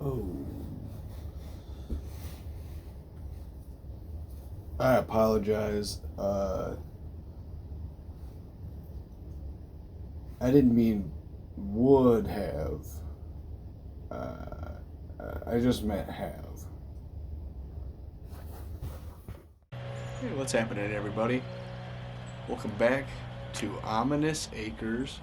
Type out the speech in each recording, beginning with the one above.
Oh. I apologize. I didn't mean would have. I just meant have. Hey, what's happening, everybody? Welcome back to Ominous Acres.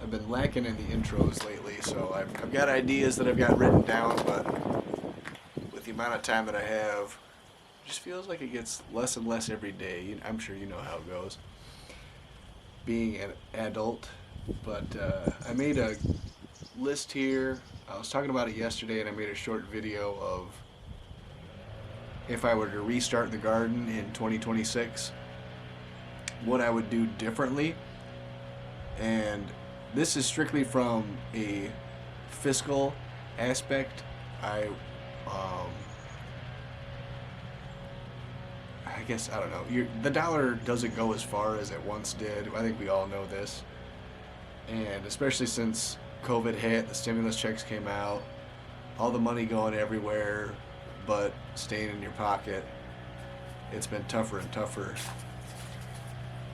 I've been lacking in the intros lately, so I've got ideas that I've got written down, but with the amount of time that I have, it just feels like it gets less and less every day. I'm sure you know how it goes, being an adult. But I made a list here. I was talking about it yesterday, and I made a short video of if I were to restart the garden in 2026, what I would do differently. And this is strictly from a fiscal aspect. Um, I guess, I don't know. The dollar doesn't go as far as it once did. I think we all know this. And especially since COVID hit, the stimulus checks came out, all the money going everywhere, but staying in your pocket. It's been tougher and tougher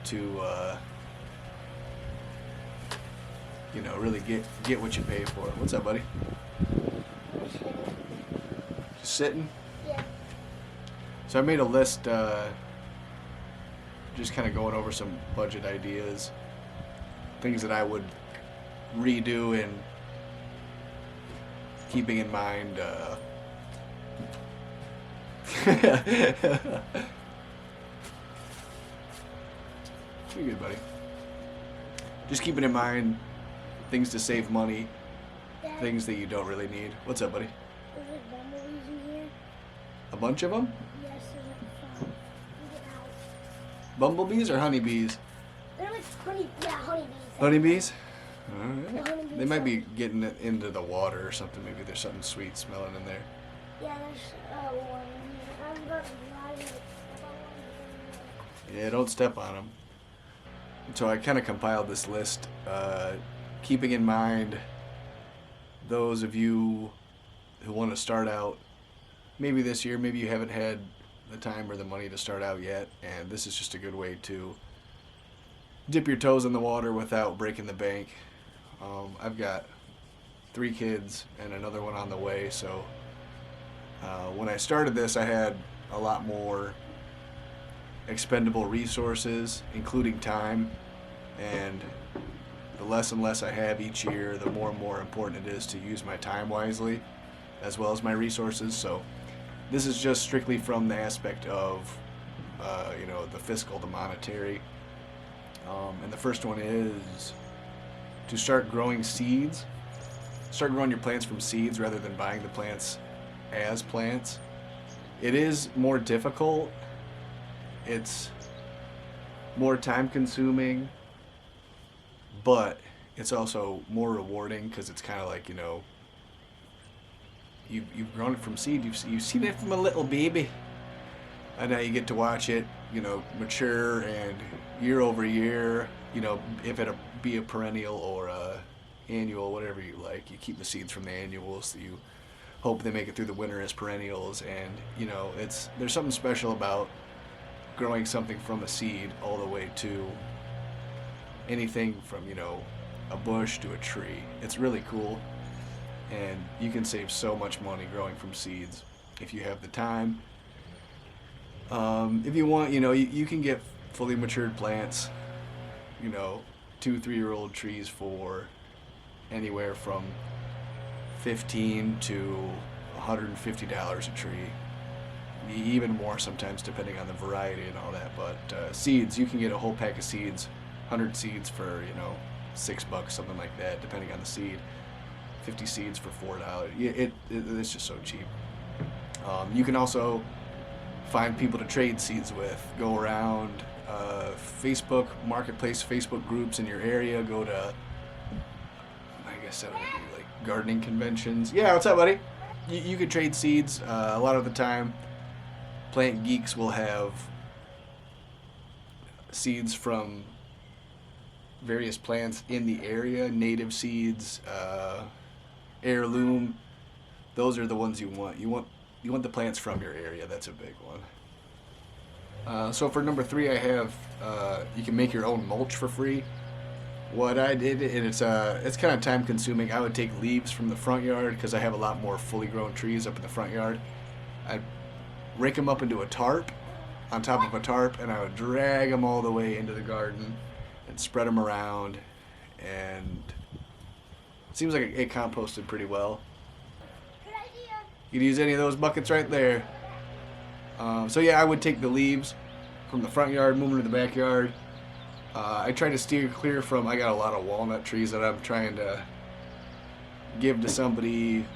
to really get what you pay for. What's up, buddy? Just sitting? Yeah. So I made a list, just kind of going over some budget ideas, things that I would redo, and keeping in mind you're good, buddy. Just keeping in mind things to save money, Dad, things that you don't really need. What's up, buddy? is there bumblebees in here? A bunch of them? Yes, there's like 5. Get out. Bumblebees or honeybees? They're like honeybees. Honeybees? The Alright. honeybees They might are- be getting it into the water or something. Maybe there's something sweet smelling in there. Yeah, there's one in here. I was about to drive it. Step on one. Yeah, don't step on them. So I kind of compiled this list, keeping in mind those of you who want to start out maybe this year, maybe you haven't had the time or the money to start out yet, and this is just a good way to dip your toes in the water without breaking the bank. I've got 3 kids and another one on the way, so when I started this, I had a lot more expendable resources, including time, and the less and less I have each year, the more and more important it is to use my time wisely, as well as my resources. So this is just strictly from the aspect of, the fiscal, the monetary. And the first one is to start growing seeds. Start growing your plants from seeds rather than buying the plants as plants. It is more difficult. It's more time consuming, but it's also more rewarding because it's kind of like, you've grown it from seed. You've seen it from a little baby, and now you get to watch it, mature, and year over year, if it be a perennial or a annual, whatever you like. You keep the seeds from the annuals. You hope they make it through the winter as perennials, and there's something special about growing something from a seed all the way to anything from a bush to a tree. It's really cool, and you can save so much money growing from seeds if you have the time. If you want, you can get fully matured plants, 2-3-year-old trees for anywhere from $15 to $150 a tree, even more sometimes depending on the variety and all that. But seeds, you can get a whole pack of seeds, 100 seeds for $6, something like that, depending on the seed. 50 seeds for $4. It's just so cheap. You can also find people to trade seeds with. Go around Facebook marketplace, Facebook groups in your area. Go to, I guess that would be like gardening conventions. Yeah, what's up, buddy? You could trade seeds. A lot of the time, Plant Geeks will have seeds from various plants in the area, native seeds, heirloom those are the ones you want. You want the plants from your area. That's a big one. So for number 3, I have you can make your own mulch for free. What I did, and it's kind of time consuming. I would take leaves from the front yard because I have a lot more fully grown trees up in the front yard. I'd rake them up into a tarp, on top of a tarp, and I would drag them all the way into the garden and spread them around, and it seems like it composted pretty well. Good idea. You could use any of those buckets right there. So yeah, I would take the leaves from the front yard, move them to the backyard. I try to steer clear from, I got a lot of walnut trees that I'm trying to give to somebody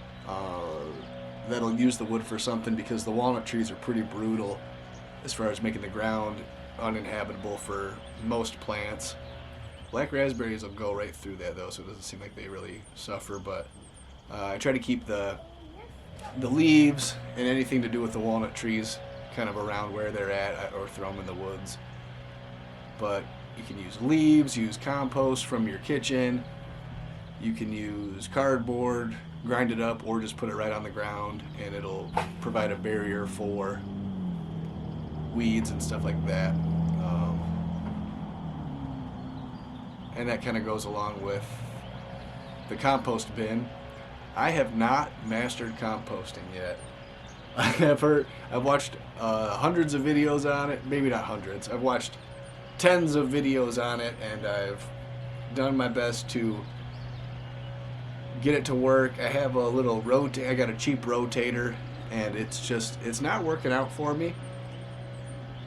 that'll use the wood for something, because the walnut trees are pretty brutal as far as making the ground uninhabitable for most plants. Black raspberries will go right through that though, so it doesn't seem like they really suffer, but I try to keep the leaves and anything to do with the walnut trees kind of around where they're at, or throw them in the woods. But you can use leaves, use compost from your kitchen, you can use cardboard, grind it up, or just put it right on the ground, and it'll provide a barrier for weeds and stuff like that. And that kind of goes along with the compost bin. I have not mastered composting yet. I've watched hundreds of videos on it, maybe not hundreds. I've watched tens of videos on it, and I've done my best to get it to work. I have a little I got a cheap rotator, and it's not working out for me.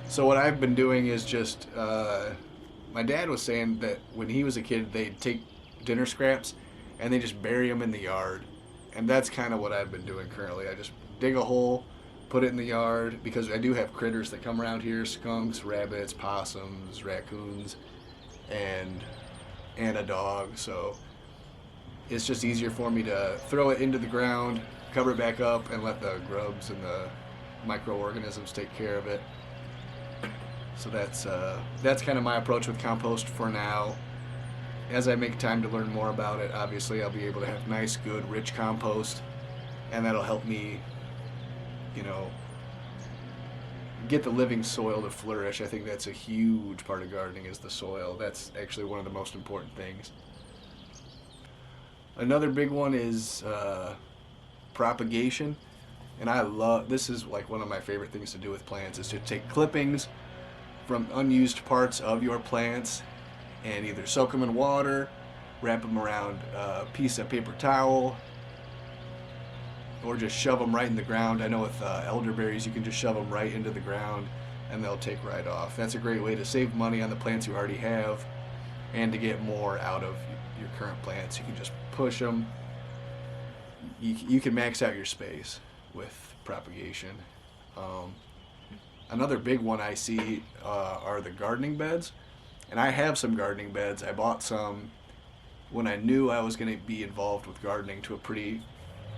So what I've been doing is just, my dad was saying that when he was a kid, they'd take dinner scraps and they just bury them in the yard. And that's kind of what I've been doing currently. I just dig a hole, put it in the yard, because I do have critters that come around here: skunks, rabbits, possums, raccoons, and a dog. So it's just easier for me to throw it into the ground, cover it back up, and let the grubs and the microorganisms take care of it. So that's kind of my approach with compost for now. As I make time to learn more about it, obviously I'll be able to have nice, good, rich compost, and that'll help me, get the living soil to flourish. I think that's a huge part of gardening, is the soil. That's actually one of the most important things. Another big one is propagation, and this is like one of my favorite things to do with plants, is to take clippings from unused parts of your plants and either soak them in water, wrap them around a piece of paper towel, or just shove them right in the ground. I know with elderberries you can just shove them right into the ground and they'll take right off. That's a great way to save money on the plants you already have and to get more out of your current plants. You can just push them. You can max out your space with propagation. Another big one I see are the gardening beds. And I have some gardening beds. I bought some when I knew I was going to be involved with gardening to a pretty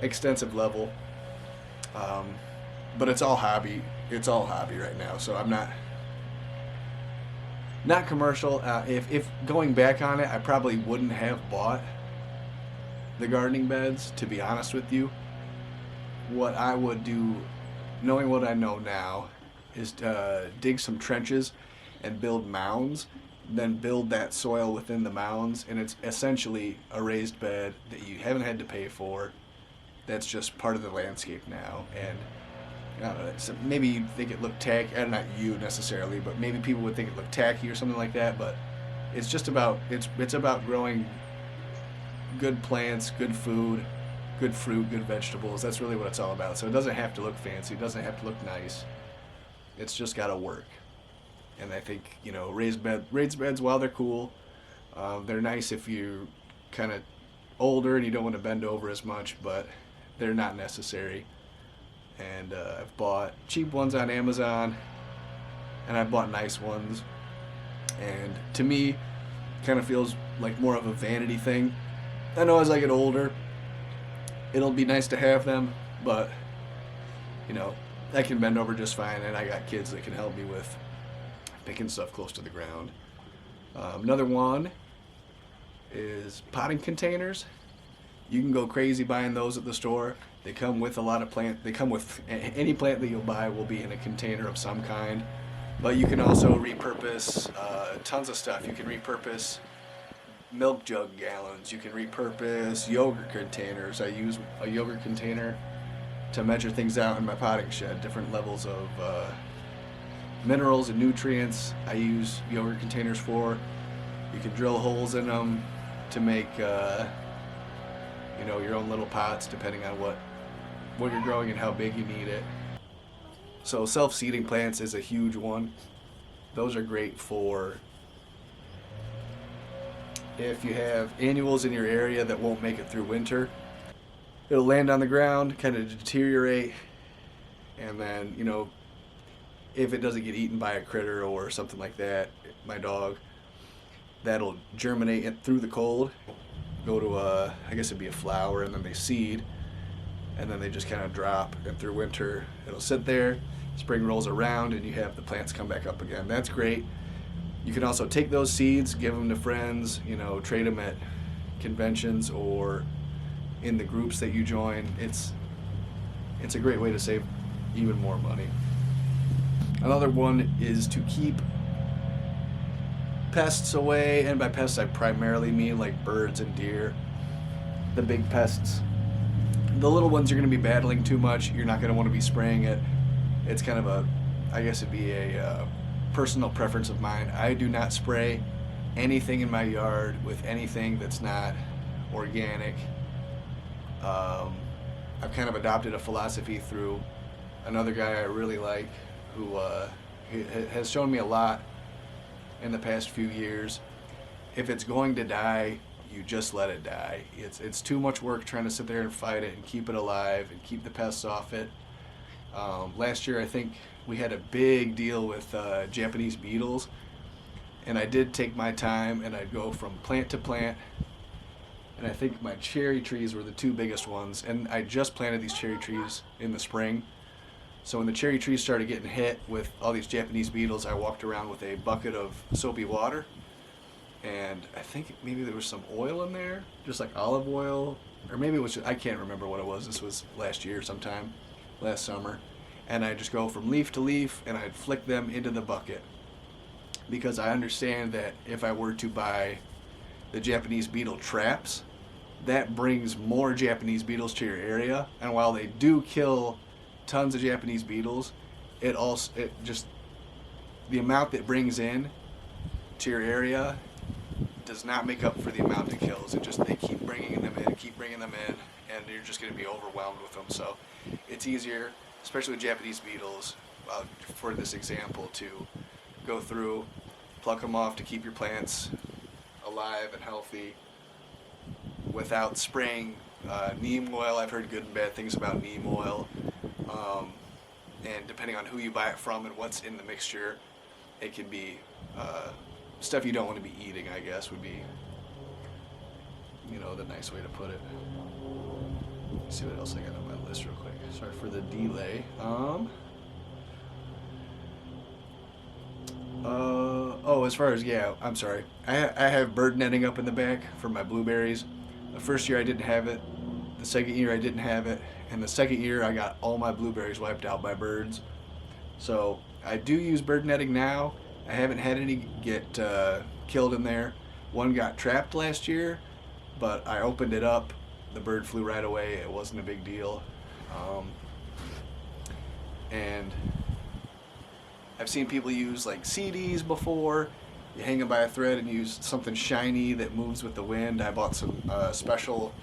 extensive level. But it's all hobby. It's all hobby right now. So I'm not commercial. If going back on it, I probably wouldn't have bought the gardening beds, to be honest with you. What I would do, knowing what I know now, is dig some trenches and build mounds, then build that soil within the mounds, and it's essentially a raised bed that you haven't had to pay for. That's just part of the landscape now. And I don't know, so maybe you'd think it looked tacky, and not you necessarily, but maybe people would think it looked tacky or something like that. But it's just about it's about growing good plants, good food, good fruit, good vegetables. That's really what it's all about. So it doesn't have to look fancy. It doesn't have to look nice. It's just got to work. And I think, raised beds, while they're cool, they're nice if you're kind of older and you don't want to bend over as much, but they're not necessary. And I've bought cheap ones on Amazon, and I've bought nice ones. And to me, kind of feels like more of a vanity thing. I know as I get older, it'll be nice to have them, but, I can bend over just fine, and I got kids that can help me with picking stuff close to the ground. Another one is potting containers. You can go crazy buying those at the store. They come with a lot of plant. They come with any plant that you'll buy will be in a container of some kind. But you can also repurpose tons of stuff. You can repurpose milk jug gallons. You can repurpose yogurt containers. I use a yogurt container to measure things out in my potting shed. Different levels of minerals and nutrients I use yogurt containers for. You can drill holes in them to make your own little pots, depending on what you're growing and how big you need it. So self-seeding plants is a huge one. Those are great for if you have annuals in your area that won't make it through winter. It'll land on the ground, kind of deteriorate, and then, if it doesn't get eaten by a critter or something like that, my dog, that'll germinate it through the cold, go to I guess it'd be a flower, and then they seed, and then they just kind of drop, and through winter it'll sit there. Spring rolls around and you have the plants come back up again. That's great. You can also take those seeds, give them to friends, trade them at conventions or in the groups that you join. It's a great way to save even more money. Another one is to keep pests away, and by pests I primarily mean like birds and deer. The big pests. The little ones you're going to be battling too much. You're not going to want to be spraying it. It's kind of I guess it'd be a personal preference of mine. I do not spray anything in my yard with anything that's not organic. I've kind of adopted a philosophy through another guy I really like who has shown me a lot in the past few years. If it's going to die, you just let it die. It's too much work trying to sit there and fight it and keep it alive and keep the pests off it. Last year I think we had a big deal with Japanese beetles, and I did take my time and I'd go from plant to plant, and I think my cherry trees were the two biggest ones, and I just planted these cherry trees in the spring. So when the cherry trees started getting hit with all these Japanese beetles, I walked around with a bucket of soapy water, and I think maybe there was some oil in there, just like olive oil, or maybe it was I can't remember what it was. This was last year sometime, last summer, and I just go from leaf to leaf and I'd flick them into the bucket, because I understand that if I were to buy the Japanese beetle traps, that brings more Japanese beetles to your area, and while they do kill tons of Japanese beetles, it just the amount that brings in to your area does not make up for the amount it kills. They keep bringing them in, and you're just going to be overwhelmed with them. So it's easier, especially with Japanese beetles, for this example, to go through, pluck them off to keep your plants alive and healthy without spraying neem oil. I've heard good and bad things about neem oil, and depending on who you buy it from and what's in the mixture, it can be stuff you don't want to be eating, I guess, would be the nice way to put it. Let's see what else I got on my list real quick. Sorry for the delay. As far as, I'm sorry. I have bird netting up in the back for my blueberries. The first year I didn't have it. The second year I didn't have it. And the second year I got all my blueberries wiped out by birds. So I do use bird netting now. I haven't had any get killed in there. One got trapped last year, but I opened it up. The bird flew right away. It wasn't a big deal. And I've seen people use like CDs before. You hang them by a thread and use something shiny that moves with the wind. I bought some special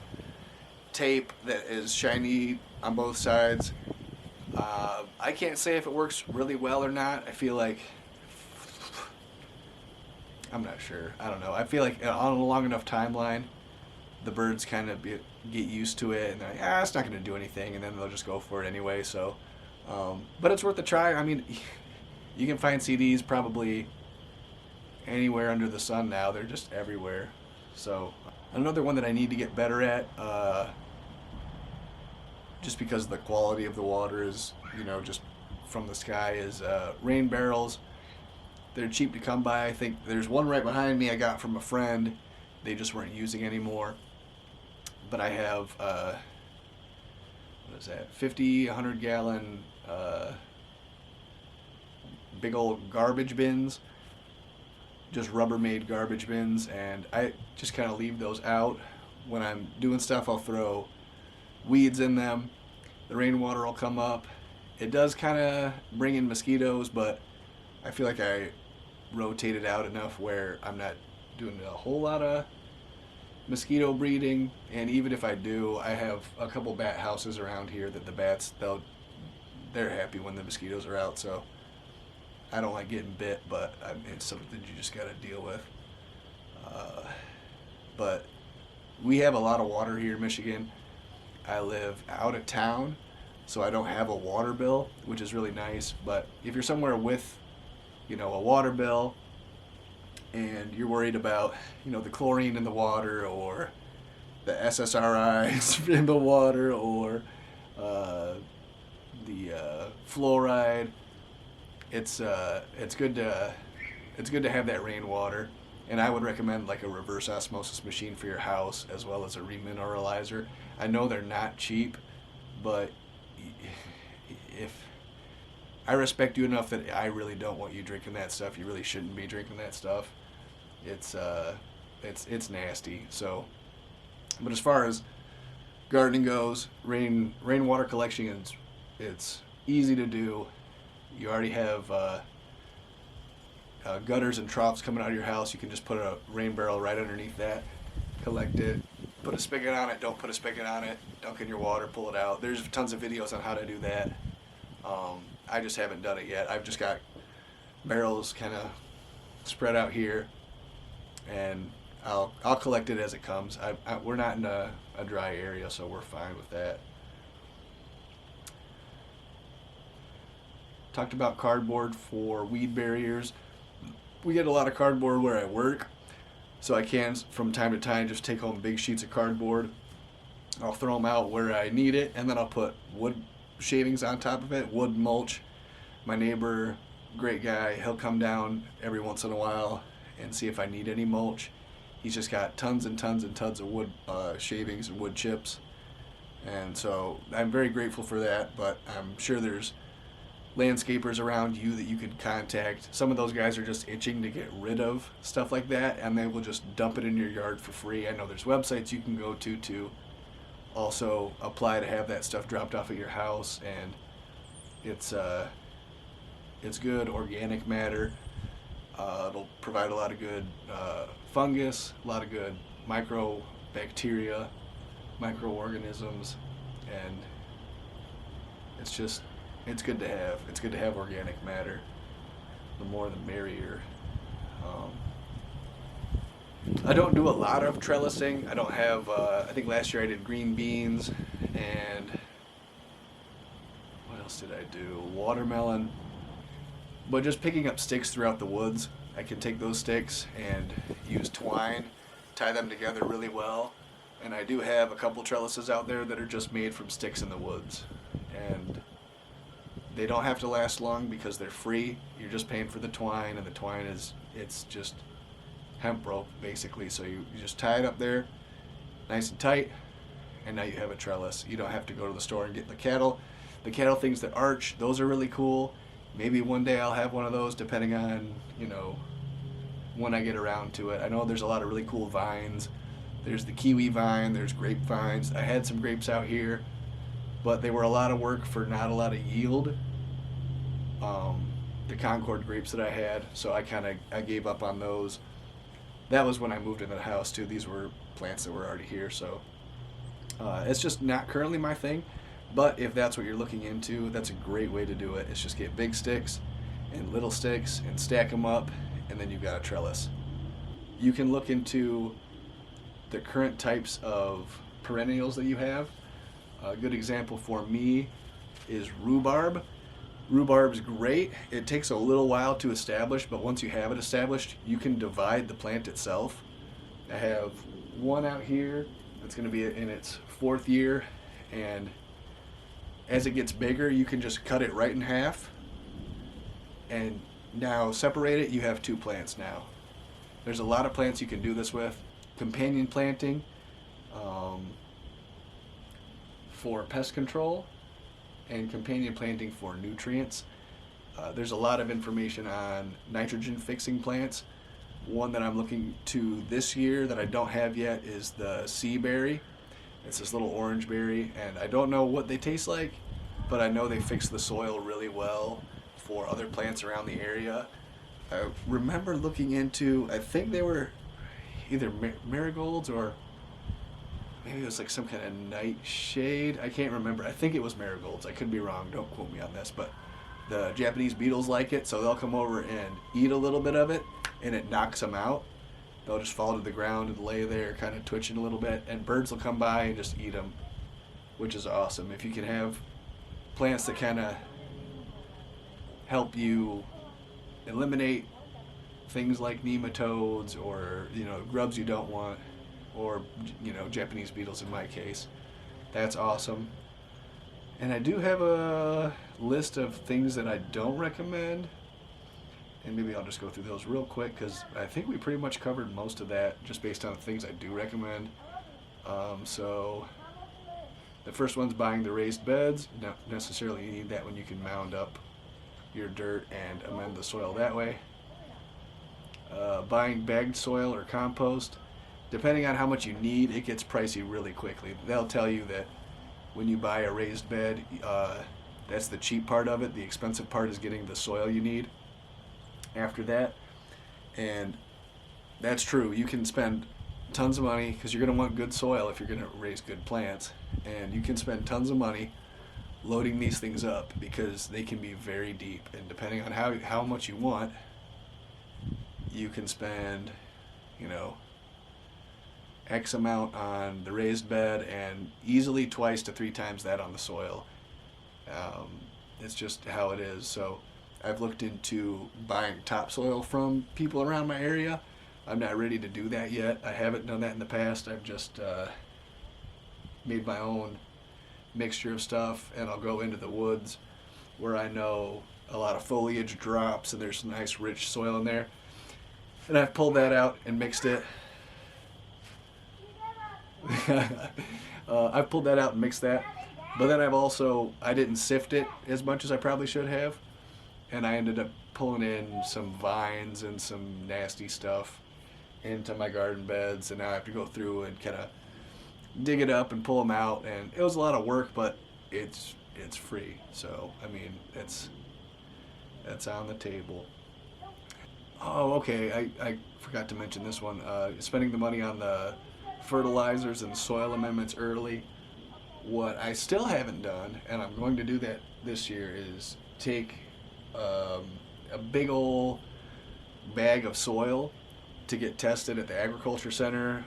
tape that is shiny on both sides. I can't say if it works really well or not. I feel like, I'm not sure. I don't know. I feel like on a long enough timeline, the birds kind of get used to it, and they're like, it's not going to do anything, and then they'll just go for it anyway. So, but it's worth a try. I mean, you can find CDs probably anywhere under the sun now. They're just everywhere. So another one that I need to get better at, just because the quality of the water is, just from the sky, is rain barrels. They're cheap to come by. I think there's one right behind me I got from a friend. They just weren't using anymore. but I have what is that, 50, 100 gallon big old garbage bins, just Rubbermaid garbage bins, and I just kind of leave those out. When I'm doing stuff, I'll throw weeds in them. The rainwater will come up. It does kind of bring in mosquitoes, but I feel like I rotate it out enough where I'm not doing a whole lot of mosquito breeding. And even if I do, I have a couple bat houses around here that the bats, they're happy when the mosquitoes are out, so I don't like getting bit, but it's something you just got to deal with. But we have a lot of water here in Michigan. I live out of town, so I don't have a water bill, which is really nice. But if you're somewhere with, a water bill, and you're worried about, the chlorine in the water, or the SSRIs in the water, or the fluoride, it's good to have that rainwater. And I would recommend like a reverse osmosis machine for your house, as well as a remineralizer. I know they're not cheap, but if I respect you enough that I really don't want you drinking that stuff. You really shouldn't be drinking that stuff. It's nasty. So, but as far as gardening goes, rainwater collection it's easy to do. You already have gutters and troughs coming out of your house. You can just put a rain barrel right underneath that, collect it, put a spigot on it, don't put a spigot on it, dunk in your water, pull it out. There's tons of videos on how to do that. I just haven't done it yet. I've just got barrels kind of spread out here, and I'll collect it as it comes. We're not in a dry area, so we're fine with that. Talked about cardboard for weed barriers. We get a lot of cardboard where I work, so I can from time to time just take home big sheets of cardboard. I'll throw them out where I need it, and then I'll put wood shavings on top of it, wood mulch. My neighbor, great guy, he'll come down every once in a while and see if I need any mulch. He's just got tons and tons and tons of wood shavings and wood chips, and so I'm very grateful for that. But I'm sure there's landscapers around you that you could contact. Some of those guys are just itching to get rid of stuff like that, and they will just dump it in your yard for free. I know there's websites you can go to also apply to have that stuff dropped off at your house, and it's good organic matter. It'll provide a lot of good fungus, a lot of good microbacteria, microorganisms, and it's good to have. It's good to have organic matter. The more the merrier. I don't do a lot of trellising. I don't have, I think last year I did green beans, and what else did I do? Watermelon. But just picking up sticks throughout the woods, I can take those sticks and use twine, tie them together really well. And I do have a couple trellises out there that are just made from sticks in the woods. And they don't have to last long because they're free. You're just paying for the twine, and the twine it's just hemp rope basically. So you just tie it up there nice and tight, and now you have a trellis. You don't have to go to the store and get the cattle things that arch. Those are really cool. Maybe one day I'll have one of those, depending on when I get around to it. I know there's a lot of really cool vines. There's the kiwi vine, there's grapevines. I had some grapes out here, but they were a lot of work for not a lot of yield. The Concord grapes that I had, so I gave up on those. That was when I moved into the house too. These were plants that were already here, so it's just not currently my thing. But if that's what you're looking into, that's a great way to do it. It's just get big sticks and little sticks and stack them up, and then you've got a trellis. You can look into the current types of perennials that you have. A good example for me is rhubarb. Rhubarb's great. It takes a little while to establish, but once you have it established, you can divide the plant itself. I have one out here that's going to be in its 4th year, and as it gets bigger, you can just cut it right in half, and now separate it. You have 2 plants now. There's a lot of plants you can do this with. Companion planting, for pest control and companion planting for nutrients. There's a lot of information on nitrogen fixing plants. One that I'm looking to this year that I don't have yet is the sea berry. It's this little orange berry, and I don't know what they taste like, but I know they fix the soil really well for other plants around the area. I remember looking into, I think they were either marigolds or maybe it was like some kind of nightshade. I can't remember. I think it was marigolds. I could be wrong. Don't quote me on this, but the Japanese beetles like it, so they'll come over and eat a little bit of it, and it knocks them out. They'll just fall to the ground and lay there kind of twitching a little bit, and birds will come by and just eat them, which is awesome. If you can have plants that kind of help you eliminate things like nematodes or, you know, grubs you don't want, or, you know, Japanese beetles in my case, that's awesome. And I do have a list of things that I don't recommend, and maybe I'll just go through those real quick because I think we pretty much covered most of that just based on the things I do recommend. So the first one's buying the raised beds. Not necessarily you need that when you can mound up your dirt and amend the soil that way. Buying bagged soil or compost. Depending on how much you need, it gets pricey really quickly. They'll tell you that when you buy a raised bed, that's the cheap part of it. The expensive part is getting the soil you need after that. And that's true. You can spend tons of money because you're going to want good soil if you're going to raise good plants. And you can spend tons of money loading these things up because they can be very deep. And depending on how much you want, you can spend, you know, X amount on the raised bed and easily 2 to 3 times that on the soil. It's just how it is. So I've looked into buying topsoil from people around my area. I'm not ready to do that yet. I haven't done that in the past. I've just made my own mixture of stuff, and I'll go into the woods where I know a lot of foliage drops and there's nice rich soil in there. And I've pulled that out and mixed it. I've pulled that out and mixed that, but then I didn't sift it as much as I probably should have, and I ended up pulling in some vines and some nasty stuff into my garden beds, and now I have to go through and kind of dig it up and pull them out, and it was a lot of work, but it's free, so I mean that's on the table. Oh, okay, I forgot to mention this one, spending the money on the fertilizers and soil amendments early. What I still haven't done, and I'm going to do that this year, is take a big old bag of soil to get tested at the agriculture center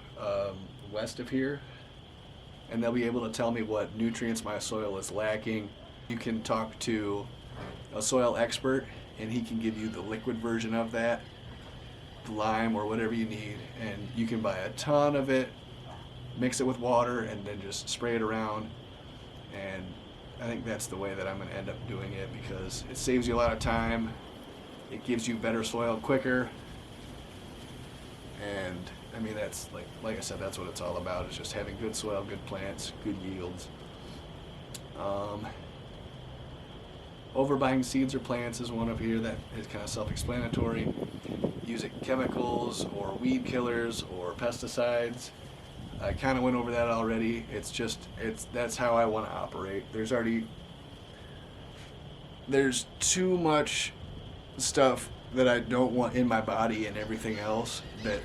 west of here, and they'll be able to tell me what nutrients my soil is lacking. You can talk to a soil expert and he can give you the liquid version of that, the lime or whatever you need, and you can buy a ton of it, mix it with water, and then just spray it around. And I think that's the way that I'm going to end up doing it because it saves you a lot of time, it gives you better soil quicker, and I mean that's like I said, that's what it's all about, is just having good soil, good plants, good yields. Overbuying seeds or plants is one up here that is kind of self-explanatory. Using chemicals or weed killers or pesticides, I kind of went over that already. That's how I want to operate. There's too much stuff that I don't want in my body and everything else, that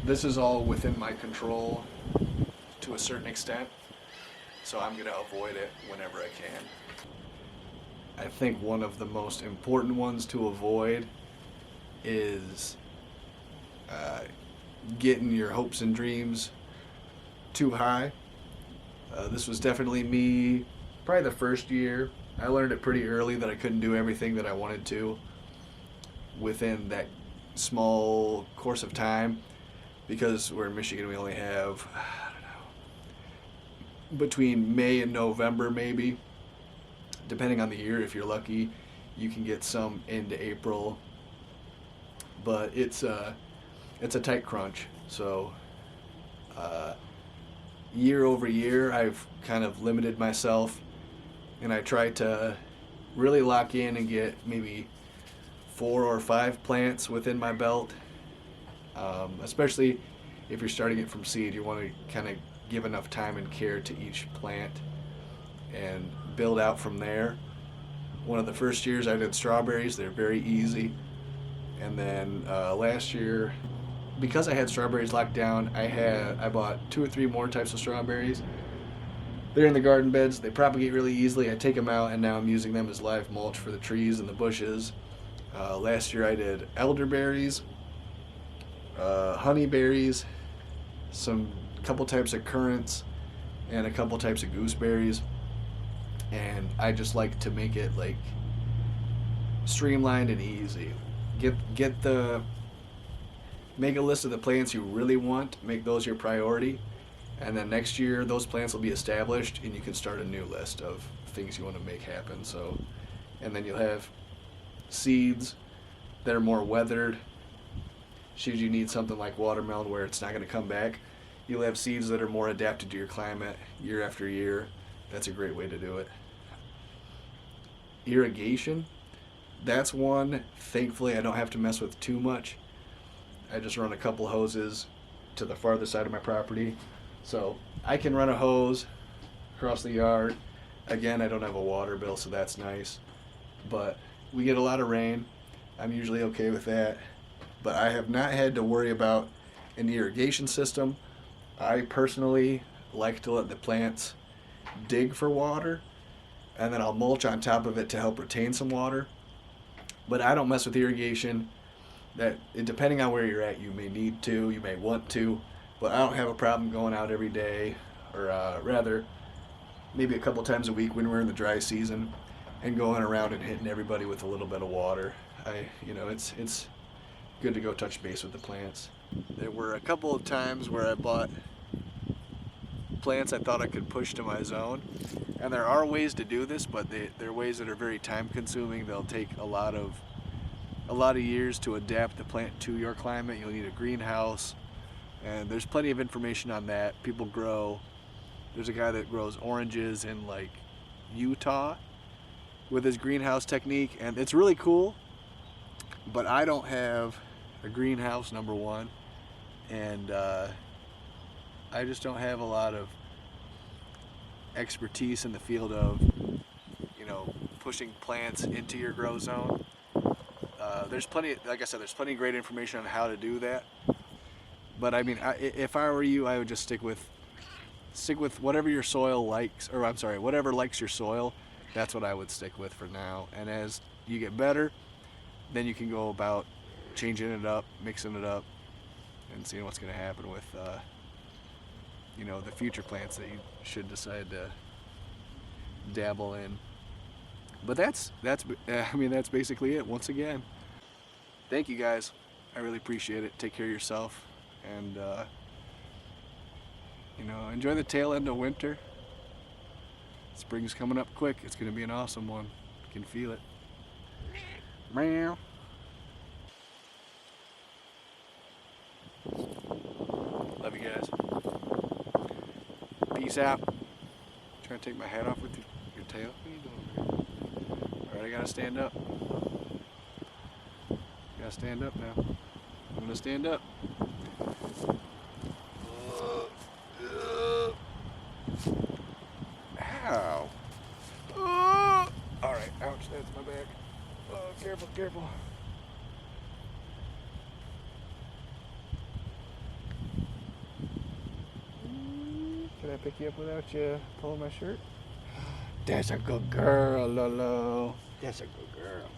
this is all within my control to a certain extent, so I'm going to avoid it whenever I can. I think one of the most important ones to avoid is getting your hopes and dreams too high. This was definitely me probably the first year. I learned it pretty early that I couldn't do everything that I wanted to within that small course of time, because we're in Michigan, we only have, I don't know, between May and November maybe, depending on the year. If you're lucky, you can get some into April, but it's a tight crunch. So year over year, I've kind of limited myself, and I try to really lock in and get maybe 4 or 5 plants within my belt. Especially if you're starting it from seed, you want to kind of give enough time and care to each plant and build out from there. One of the first years I did strawberries, they're very easy. And then last year, because I had strawberries locked down, I bought 2 or 3 more types of strawberries. They're in the garden beds. They propagate really easily. I take them out, and now I'm using them as live mulch for the trees and the bushes. Last year I did elderberries, honeyberries, some couple types of currants, and a couple types of gooseberries. And I just like to make it like streamlined and easy. Make a list of the plants you really want, make those your priority, and then next year those plants will be established and you can start a new list of things you want to make happen. So, and then you'll have seeds that are more weathered. Should you need something like watermelon where it's not going to come back, you'll have seeds that are more adapted to your climate year after year. That's a great way to do it. Irrigation, that's one, thankfully I don't have to mess with too much. I just run a couple hoses to the farther side of my property. So I can run a hose across the yard. Again, I don't have a water bill, so that's nice. But we get a lot of rain. I'm usually okay with that. But I have not had to worry about an irrigation system. I personally like to let the plants dig for water, and then I'll mulch on top of it to help retain some water. But I don't mess with irrigation. Depending on where you're at, you may need to, you may want to, but I don't have a problem going out every day, or rather, maybe a couple times a week when we're in the dry season, and going around and hitting everybody with a little bit of water. It's good to go touch base with the plants. There were a couple of times where I bought plants I thought I could push to my zone, and there are ways to do this, but they're ways that are very time consuming. They'll take a lot of years to adapt the plant to your climate. You'll need a greenhouse, and there's plenty of information on that. There's a guy that grows oranges in like Utah with his greenhouse technique, and it's really cool, but I don't have a greenhouse, number one, and I just don't have a lot of expertise in the field of pushing plants into your grow zone. There's plenty, like I said, there's plenty of great information on how to do that. But I mean, if I were you, I would just stick with whatever your soil likes, or I'm sorry, whatever likes your soil. That's what I would stick with for now. And as you get better, then you can go about changing it up, mixing it up, and seeing what's going to happen with the future plants that you should decide to dabble in. But that's basically it. Once again, thank you guys. I really appreciate it. Take care of yourself, and enjoy the tail end of winter. Spring's coming up quick. It's going to be an awesome one. You can feel it. Meow. Love you guys. Peace out. Trying to take my hat off with your tail. What are you doing over here? Alright, I gotta stand up. Gotta stand up now. I'm gonna stand up. Ow. Alright, ouch, that's my back. Oh, careful, careful. Can I pick you up without you pulling my shirt? That's a good girl, Lolo. That's a good girl.